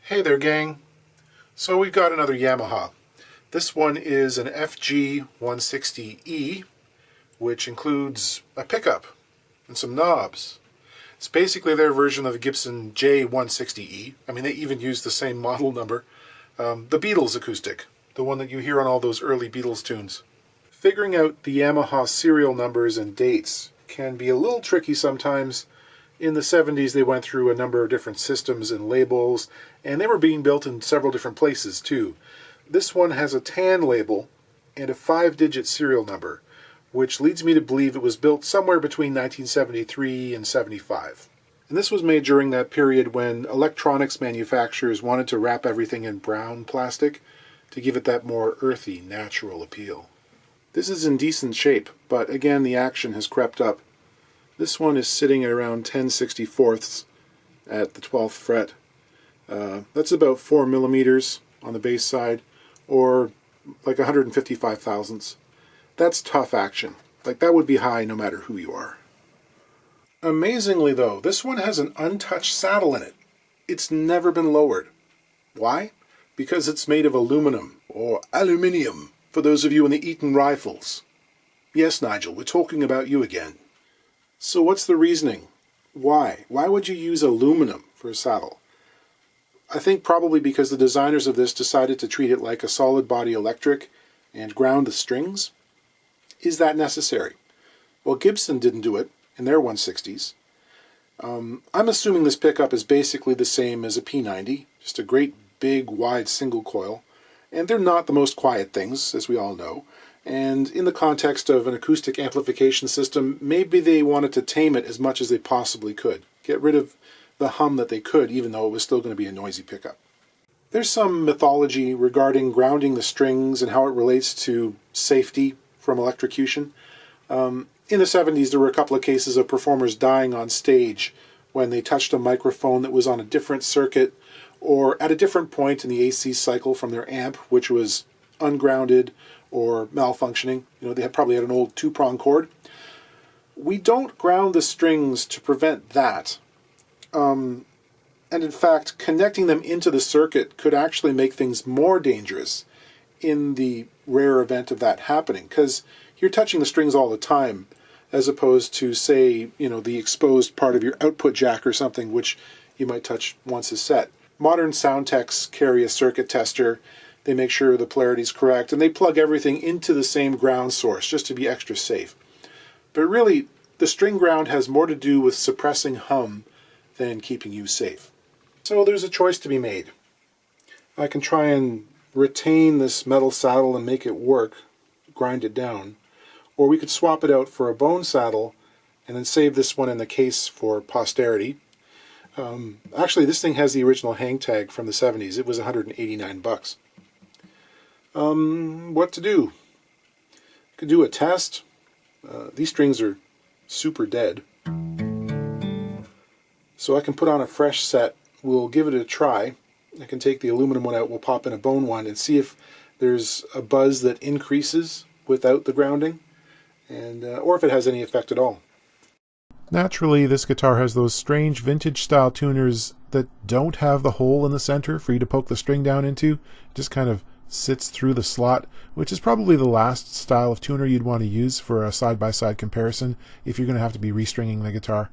Hey there, gang. So we've got another Yamaha. This one is an FG160E, which includes a pickup and some knobs. It's basically their version of the Gibson J160E. I mean, they even use the same model number. The Beatles acoustic, the one that you hear on all those early Beatles tunes. Figuring out the Yamaha serial numbers and dates can be a little tricky sometimes. In the 70s, they went through a number of different systems and labels, and they were being built in several different places too. This one has a tan label and a 5-digit serial number, which leads me to believe it was built somewhere between 1973 and 75. And this was made during that period when electronics manufacturers wanted to wrap everything in brown plastic to give it that more earthy, natural appeal. This is in decent shape, but again, the action has crept up. This one is sitting at around 10/64ths at the 12th fret. That's about 4 millimeters on the bass side, or like 155 thousandths. That's tough action. Like, that would be high no matter who you are. Amazingly though, this one has an untouched saddle in it. It's never been lowered. Why? Because it's made of aluminum, or aluminium, for those of you in the Eaton Rifles. Yes, Nigel, we're talking about you again. So what's the reasoning? Why? Why would you use aluminum for a saddle? I think probably because the designers of this decided to treat it like a solid body electric and ground the strings. Is that necessary? Well, Gibson didn't do it in their 160s. I'm assuming this pickup is basically the same as a P90, just a great big wide single coil, and they're not the most quiet things, as we all know. And in the context of an acoustic amplification system, maybe they wanted to tame it as much as they possibly could. Get rid of the hum that they could, even though it was still going to be a noisy pickup. There's some mythology regarding grounding the strings and how it relates to safety from electrocution. In the 70s, there were a couple of cases of performers dying on stage when they touched a microphone that was on a different circuit or at a different point in the AC cycle from their amp, which was ungrounded or malfunctioning. You know, they probably had an old 2-prong cord. We don't ground the strings to prevent that. And in fact, connecting them into the circuit could actually make things more dangerous in the rare event of that happening, because you're touching the strings all the time, as opposed to, say, you know, the exposed part of your output jack or something, which you might touch once a set. Modern sound techs carry a circuit tester. They make sure the polarity is correct, and they plug everything into the same ground source just to be extra safe. But really, the string ground has more to do with suppressing hum than keeping you safe. So there's a choice to be made. I can try and retain this metal saddle and make it work, grind it down, or we could swap it out for a bone saddle and then save this one in the case for posterity. Actually, this thing has the original hang tag from the 70s. It was 189 bucks. What to do? Could do a test. These strings are super dead. So I can put on a fresh set. We'll give it a try. I can take the aluminum one out, we'll pop in a bone one and see if there's a buzz that increases without the grounding, and or if it has any effect at all. Naturally, this guitar has those strange vintage style tuners that don't have the hole in the center for you to poke the string down into. It just kind of sits through the slot, which is probably the last style of tuner you'd want to use for a side-by-side comparison if you're going to have to be restringing the guitar.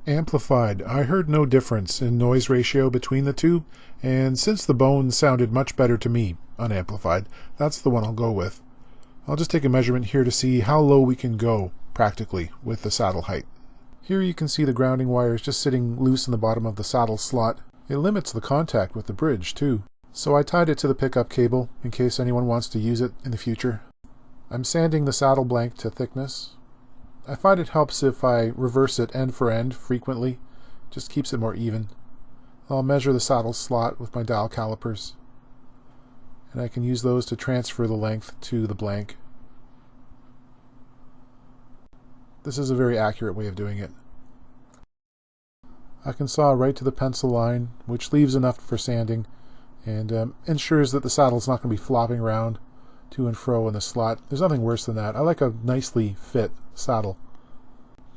Amplified. I heard no difference in noise ratio between the two, and since the bone sounded much better to me, unamplified, that's the one I'll go with. I'll just take a measurement here to see how low we can go, practically, with the saddle height. Here you can see the grounding wires just sitting loose in the bottom of the saddle slot. It limits the contact with the bridge, too. So I tied it to the pickup cable, in case anyone wants to use it in the future. I'm sanding the saddle blank to thickness. I find it helps if I reverse it end for end frequently. Just keeps it more even. I'll measure the saddle slot with my dial calipers, and I can use those to transfer the length to the blank. This is a very accurate way of doing it. I can saw right to the pencil line, which leaves enough for sanding and ensures that the saddle's not going to be flopping around to and fro in the slot. There's nothing worse than that. I like a nicely fit saddle.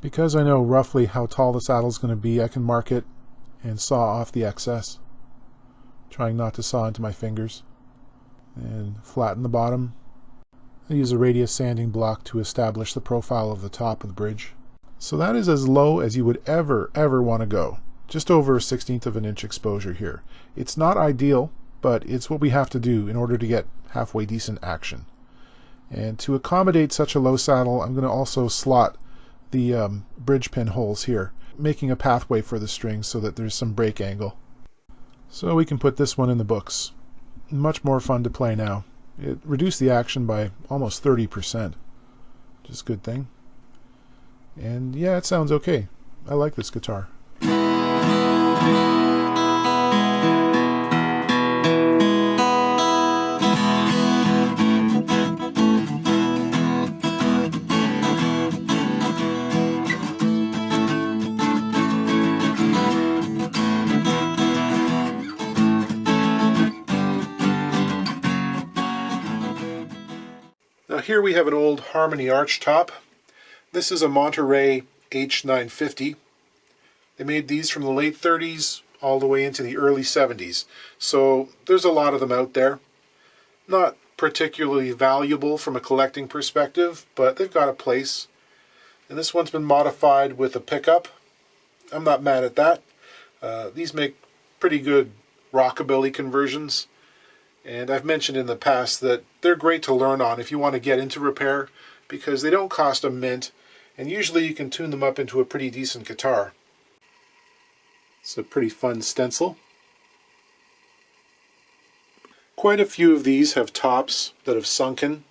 Because I know roughly how tall the saddle's going to be, I can mark it and saw off the excess, trying not to saw into my fingers, and flatten the bottom. I use a radius sanding block to establish the profile of the top of the bridge. So that is as low as you would ever want to go. Just over a 1/16 of an inch exposure here. It's not ideal, but it's what we have to do in order to get halfway decent action. And to accommodate such a low saddle, I'm going to also slot the bridge pin holes here, making a pathway for the strings so that there's some break angle. So we can put this one in the books. Much more fun to play now. It reduced the action by almost 30%, which is a good thing. And yeah, it sounds okay. I like this guitar. Now here we have an old Harmony arch top. This is a Monterey H950. They made these from the late 30s all the way into the early 70s. So there's a lot of them out there. Not particularly valuable from a collecting perspective, but they've got a place. And this one's been modified with a pickup. I'm not mad at that. These make pretty good rockabilly conversions. And I've mentioned in the past that they're great to learn on if you want to get into repair, because they don't cost a mint, and usually you can tune them up into a pretty decent guitar. It's a pretty fun stencil. Quite a few of these have tops that have sunken.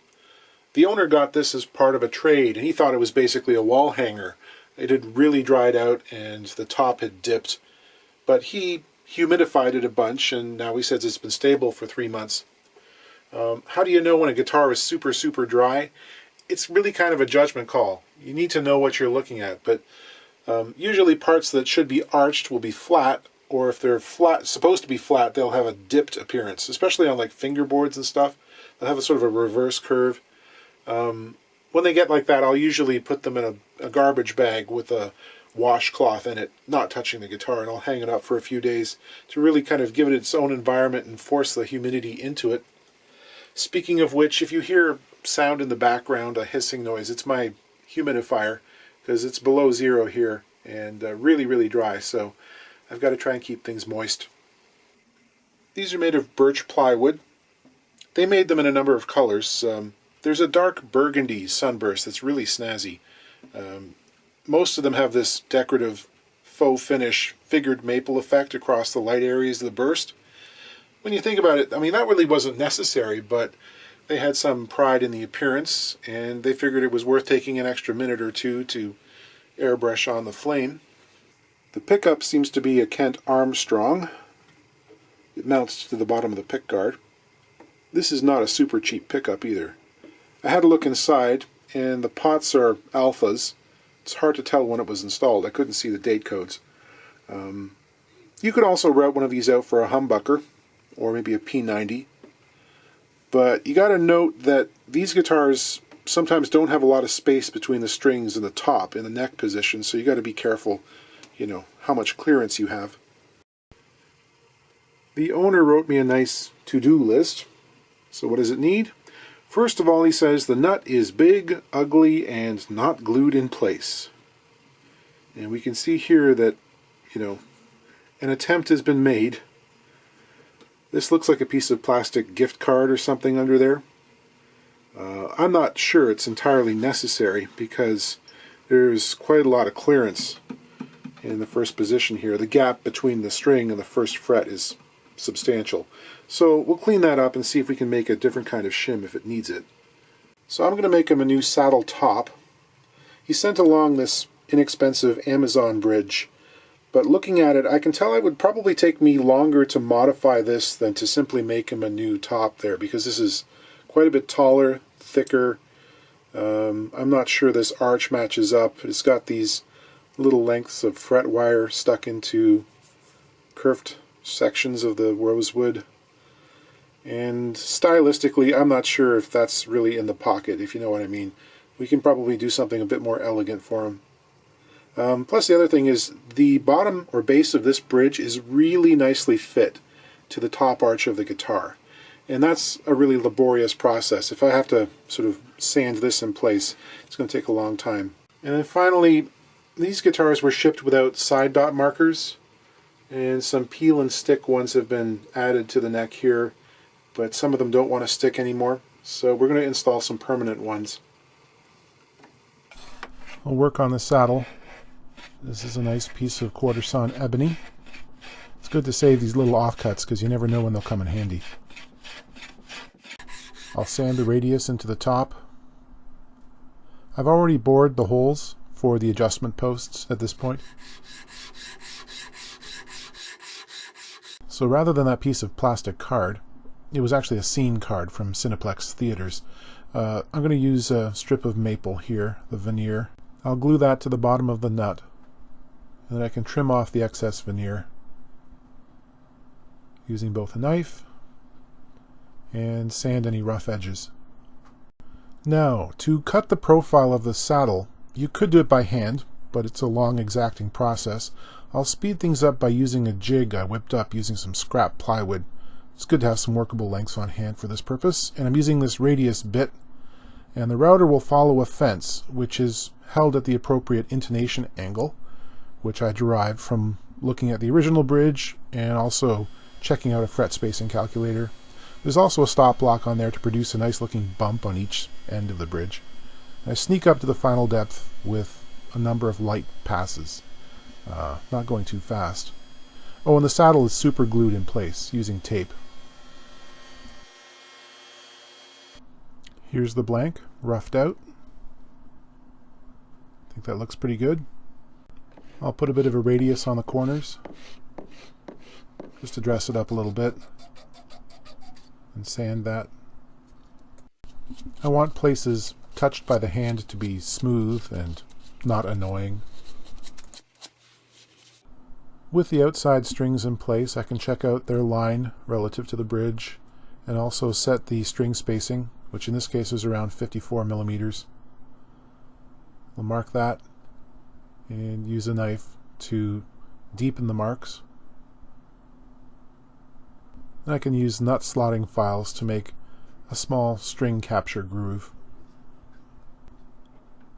The owner got this as part of a trade, and he thought it was basically a wall hanger. It had really dried out and the top had dipped, but he humidified it a bunch, and now he says it's been stable for 3 months. How do you know when a guitar is super dry? It's really kind of a judgment call. You need to know what you're looking at, but usually parts that should be arched will be flat, or if they're flat, supposed to be flat, they'll have a dipped appearance, especially on like fingerboards and stuff. They'll have a sort of a reverse curve. When they get like that, I'll usually put them in a garbage bag with a washcloth in it, not touching the guitar, and I'll hang it up for a few days to really kind of give it its own environment and force the humidity into it. Speaking of which, if you hear sound in the background, a hissing noise, it's my humidifier, because it's below 0 here and really dry, so I've got to try and keep things moist. These are made of birch plywood. They made them in a number of colors. There's a dark burgundy sunburst that's really snazzy. Most of them have this decorative faux finish figured maple effect across the light areas of the burst. When you think about it, I mean, that really wasn't necessary, but they had some pride in the appearance, and they figured it was worth taking an extra minute or two to airbrush on the flame. The pickup seems to be a Kent Armstrong. It mounts to the bottom of the pickguard. This is not a super cheap pickup either. I had a look inside, and the pots are alphas. It's hard to tell when it was installed. I couldn't see the date codes. You could also route one of these out for a humbucker, or maybe a P90. But you got to note that these guitars sometimes don't have a lot of space between the strings and the top in the neck position, so you got to be careful, you know, how much clearance you have. The owner wrote me a nice to-do list. So what does it need? First of all, he says the nut is big, ugly, and not glued in place. And we can see here that, you know, an attempt has been made. This looks like a piece of plastic gift card or something under there. I'm not sure it's entirely necessary because there's quite a lot of clearance in the first position here. The gap between the string and the first fret is substantial. So we'll clean that up and see if we can make a different kind of shim if it needs it. So I'm going to make him a new saddle top. He sent along this inexpensive Amazon bridge, but looking at it, I can tell it would probably take me longer to modify this than to simply make him a new top there, because this is quite a bit taller, thicker. I'm not sure this arch matches up. It's got these little lengths of fret wire stuck into curved sections of the rosewood. And stylistically, I'm not sure if that's really in the pocket, if you know what I mean. We can probably do something a bit more elegant for him. Plus the other thing is the bottom or base of this bridge is really nicely fit to the top arch of the guitar. And that's a really laborious process. If I have to sort of sand this in place, it's going to take a long time. And then finally, these guitars were shipped without side dot markers, and some peel and stick ones have been added to the neck here, but some of them don't want to stick anymore, so we're going to install some permanent ones. I'll work on the saddle. This is a nice piece of quarter sawn ebony. It's good to save these little offcuts because you never know when they'll come in handy. I'll sand the radius into the top. I've already bored the holes for the adjustment posts at this point. So rather than that piece of plastic card, it was actually a scene card from Cineplex Theaters. I'm going to use a strip of maple here, the veneer. I'll glue that to the bottom of the nut, and then I can trim off the excess veneer using both a knife and sand any rough edges. Now, to cut the profile of the saddle, you could do it by hand, but it's a long, exacting process. I'll speed things up by using a jig I whipped up using some scrap plywood. It's good to have some workable lengths on hand for this purpose, and I'm using this radius bit, and the router will follow a fence, which is held at the appropriate intonation angle, which I derived from looking at the original bridge and also checking out a fret spacing calculator. There's also a stop block on there to produce a nice looking bump on each end of the bridge. And I sneak up to the final depth with a number of light passes, not going too fast. Oh, and the saddle is super glued in place using tape. Here's the blank, roughed out. I think that looks pretty good. I'll put a bit of a radius on the corners, just to dress it up a little bit, and sand that. I want places touched by the hand to be smooth and not annoying. With the outside strings in place, I can check out their line relative to the bridge and also set the string spacing, which in this case is around 54 millimeters. We'll mark that and use a knife to deepen the marks. And I can use nut slotting files to make a small string capture groove.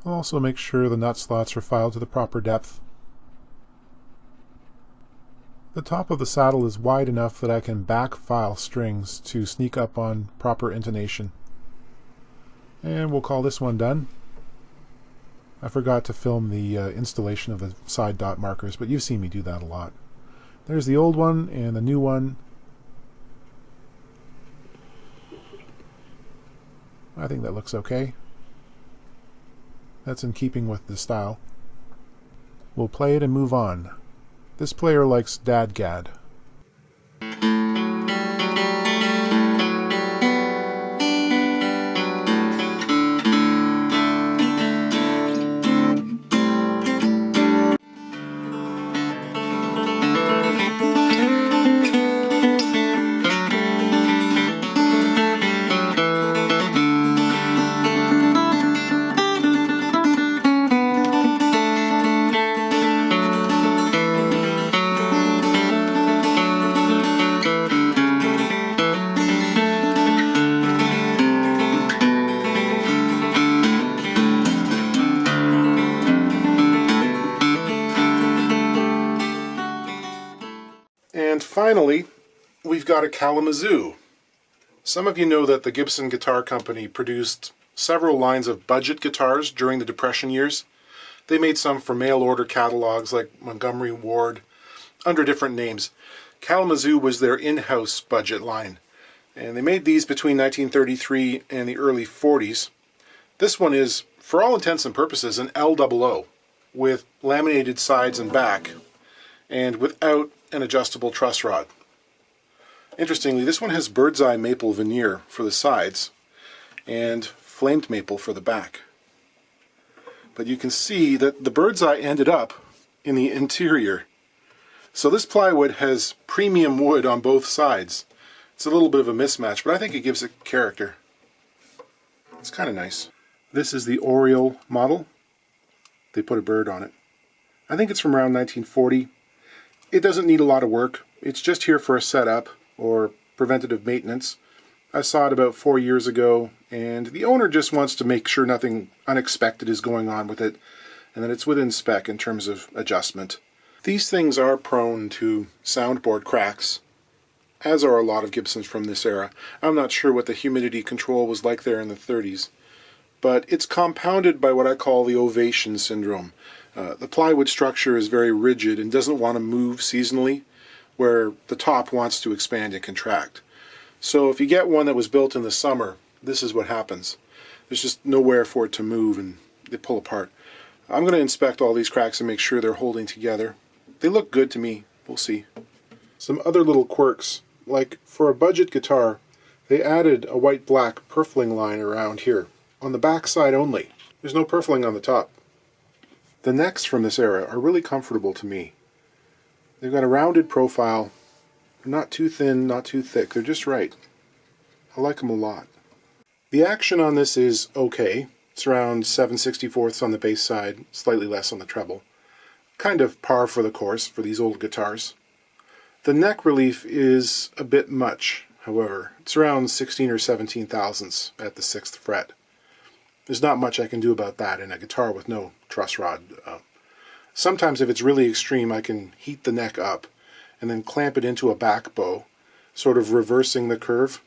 I'll also make sure the nut slots are filed to the proper depth. The top of the saddle is wide enough that I can back file strings to sneak up on proper intonation. And we'll call this one done. I forgot to film the installation of the side dot markers, but you've seen me do that a lot. There's the old one and the new one. I think that looks okay. That's in keeping with the style. We'll play it and move on. This player likes Dadgad. And finally, we've got a Kalamazoo. Some of you know that the Gibson Guitar Company produced several lines of budget guitars during the Depression years. They made some for mail-order catalogs like Montgomery Ward under different names. Kalamazoo was their in-house budget line, and they made these between 1933 and the early 40s. This one is, for all intents and purposes, an LOO with laminated sides and back and without an adjustable truss rod. Interestingly, this one has bird's eye maple veneer for the sides and flamed maple for the back. But you can see that the bird's eye ended up in the interior. So this plywood has premium wood on both sides. It's a little bit of a mismatch, but I think it gives it character. It's kind of nice. This is the Oriole model. They put a bird on it. I think it's from around 1940. It doesn't need a lot of work. It's just here for a setup or preventative maintenance. I saw it about 4 years ago, and the owner just wants to make sure nothing unexpected is going on with it and that it's within spec in terms of adjustment. These things are prone to soundboard cracks, as are a lot of Gibsons from this era. I'm not sure what the humidity control was like there in the 30s, but it's compounded by what I call the ovation syndrome. The plywood structure is very rigid and doesn't want to move seasonally, where the top wants to expand and contract. So if you get one that was built in the summer, this is what happens. There's just nowhere for it to move and they pull apart. I'm going to inspect all these cracks and make sure they're holding together. They look good to me. We'll see. Some other little quirks, like for a budget guitar, they added a white-black purfling line around here, on the back side only. There's no purfling on the top. The necks from this era are really comfortable to me. They've got a rounded profile. They're not too thin, not too thick. They're just right. I like them a lot. The action on this is okay. It's around 7/64 on the bass side, slightly less on the treble. Kind of par for the course for these old guitars. The neck relief is a bit much, however. It's around 16 or 17 thousandths at the 6th fret. There's not much I can do about that in a guitar with no truss rod. Sometimes if it's really extreme, I can heat the neck up and then clamp it into a back bow, sort of reversing the curve.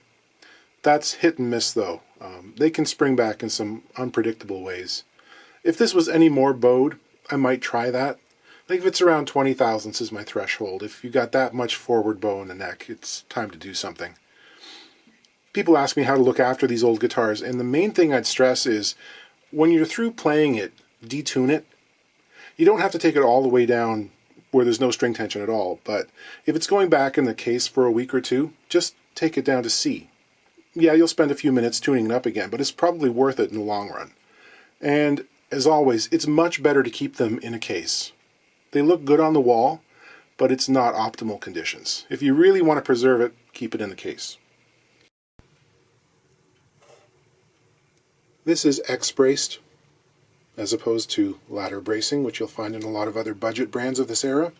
That's hit and miss though. They can spring back in some unpredictable ways. If this was any more bowed, I might try that. I think if it's around 20 thousandths is my threshold. If you got that much forward bow in the neck, it's time to do something. People ask me how to look after these old guitars, and the main thing I'd stress is when you're through playing it, detune it. You don't have to take it all the way down where there's no string tension at all, but if it's going back in the case for a week or two, just take it down to C. Yeah, you'll spend a few minutes tuning it up again, but it's probably worth it in the long run. And as always, it's much better to keep them in a case. They look good on the wall, but it's not optimal conditions. If you really want to preserve it, keep it in the case. This is X-braced, as opposed to ladder bracing, which you'll find in a lot of other budget brands of this era.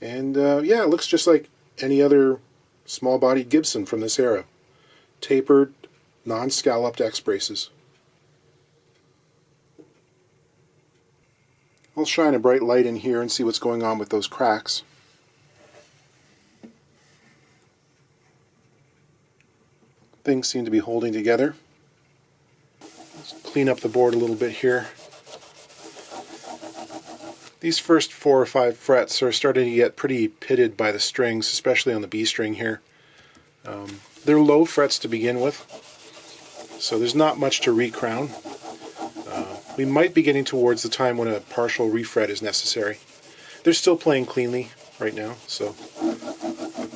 And yeah, it looks just like any other small-bodied Gibson from this era. Tapered, non-scalloped X-braces. I'll shine a bright light in here and see what's going on with those cracks. Things seem to be holding together. Let's clean up the board a little bit here. These first 4 or 5 frets are starting to get pretty pitted by the strings, especially on the B string here. They're low frets to begin with, so there's not much to recrown. We might be getting towards the time when a partial refret is necessary. They're still playing cleanly right now, so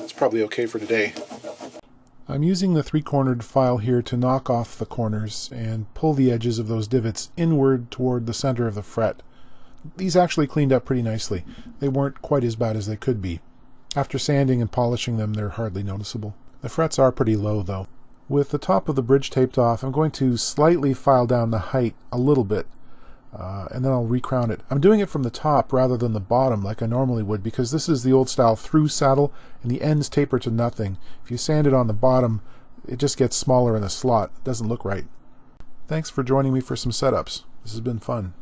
it's probably okay for today. I'm using the 3-cornered file here to knock off the corners and pull the edges of those divots inward toward the center of the fret. These actually cleaned up pretty nicely. They weren't quite as bad as they could be. After sanding and polishing them, they're hardly noticeable. The frets are pretty low though. With the top of the bridge taped off, I'm going to slightly file down the height a little bit, and then I'll recrown it. I'm doing it from the top rather than the bottom like I normally would, because this is the old style through saddle and the ends taper to nothing. If you sand it on the bottom, it just gets smaller in the slot. It doesn't look right. Thanks for joining me for some setups. This has been fun.